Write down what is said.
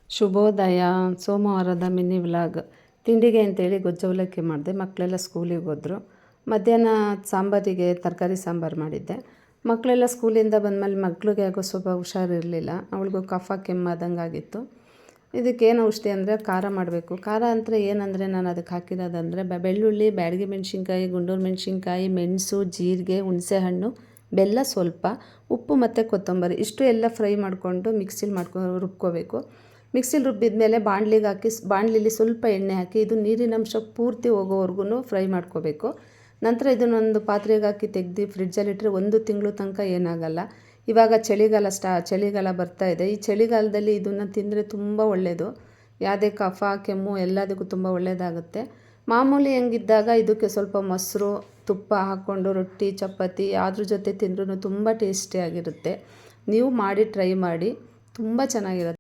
ಶುಭೋದಯ. ಸೋಮವಾರದ mini vlog. ತಿಂಡಿಗೆ ಅಂತೇಳಿ ಗೊಜ್ಜು ಅವಲಕ್ಕಿ ಮಾಡಿದೆ. ಮಕ್ಕಳೆಲ್ಲ ಸ್ಕೂಲಿಗೆ ಹೋದರು. ಮಧ್ಯಾಹ್ನ ಸಾಂಬಾರಿಗೆ ತರಕಾರಿ ಸಾಂಬಾರು ಮಾಡಿದ್ದೆ. ಮಕ್ಕಳೆಲ್ಲ ಸ್ಕೂಲಿಂದ ಬಂದಮೇಲೆ ಮಗಳಿಗೆ ಯಾಕೋ ಸ್ವಲ್ಪ ಹುಷಾರಿರಲಿಲ್ಲ. ಅವಳಿಗೂ ಕಫ ಕೆಮ್ಮಾದಂಗೆ ಆಗಿತ್ತು. ಇದಕ್ಕೇನು ಔಷಧಿ ಅಂದರೆ ಖಾರ ಮಾಡಬೇಕು. ಖಾರ ಅಂದರೆ ಏನಂದರೆ ನಾನು ಅದಕ್ಕೆ ಹಾಕಿರೋದಂದರೆ ಬೆಳ್ಳುಳ್ಳಿ, ಬ್ಯಾಡಗಿ ಮೆಣಸಿನ್ಕಾಯಿ, ಗುಂಡೂರು ಮೆಣಸಿನ್ಕಾಯಿ, ಮೆಣಸು, ಜೀರಿಗೆ, ಹುಣಸೆಹಣ್ಣು, ಬೆಲ್ಲ ಸ್ವಲ್ಪ, ಉಪ್ಪು ಮತ್ತು ಕೊತ್ತಂಬರಿ ಇಷ್ಟು ಎಲ್ಲ ಫ್ರೈ ಮಾಡಿಕೊಂಡು ಮಿಕ್ಸಿಲಿ ರುಬ್ಕೋಬೇಕು. ಮಿಕ್ಸಿಲಿ ರುಬ್ಬಿದ ಮೇಲೆ ಬಾಣಲಿಗೆ ಹಾಕಿ ಬಾಣಲಿಲಿ ಸ್ವಲ್ಪ ಎಣ್ಣೆ ಹಾಕಿ ಇದು ನೀರಿನಂಶ ಪೂರ್ತಿ ಹೋಗೋವರೆಗೂ ಫ್ರೈ ಮಾಡ್ಕೋಬೇಕು. ನಂತರ ಇದನ್ನೊಂದು ಪಾತ್ರೆಗೆ ಹಾಕಿ ತೆಗೆದು ಫ್ರಿಡ್ಜಲ್ಲಿಟ್ಟರೆ 1 ತಿಂಗಳು ತನಕ ಏನಾಗಲ್ಲ. ಇವಾಗ ಚಳಿಗಾಲ ಬರ್ತಾ ಇದೆ. ಈ ಚಳಿಗಾಲದಲ್ಲಿ ಇದನ್ನು ತಿಂದರೆ ತುಂಬ ಒಳ್ಳೆಯದು. ಯಾವುದೇ ಕಫ ಕೆಮ್ಮು ಎಲ್ಲದಕ್ಕೂ ತುಂಬ ಒಳ್ಳೆಯದಾಗುತ್ತೆ. ಮಾಮೂಲಿ ಹೆಂಗಿದ್ದಾಗ ಇದಕ್ಕೆ ಸ್ವಲ್ಪ ಮೊಸರು ತುಪ್ಪ ಹಾಕ್ಕೊಂಡು ರೊಟ್ಟಿ ಚಪಾತಿ ಅದ್ರ ಜೊತೆ ತಿಂದ್ರೂ ತುಂಬ ಟೇಸ್ಟಿಯಾಗಿರುತ್ತೆ. ನೀವು ಮಾಡಿ ಟ್ರೈ ಮಾಡಿ, ತುಂಬ ಚೆನ್ನಾಗಿರುತ್ತೆ.